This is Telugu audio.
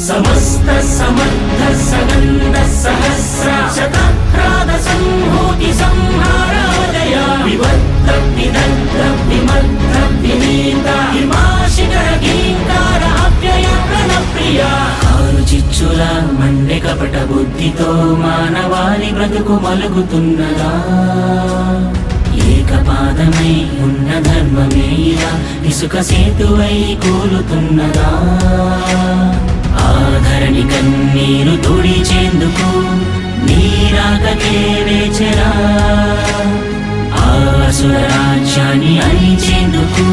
సమస్త సమర్థ సగంధ సహస్ర శతహ్రాద సంహూతి సంహారోదయ వివర్త విదగ్ధ విమర్ధ వినీత హిమాశిఖర గీంకార అవ్యయ ప్రణప్రియ ఆరు చిచ్చుల మండె కపట బుద్ధితో మానవాళి బ్రతుకు మలుగుతున్నదా ఏకపాదమై ఉన్న ధర్మమేలా ఇసుక సేతువై కూలుతున్నదా ఆధరణి కన్నీరు తుడిచేందుకు నీరాకకే వేచరా ఆసుర రాజ్యాన్ని అణిచేందుకు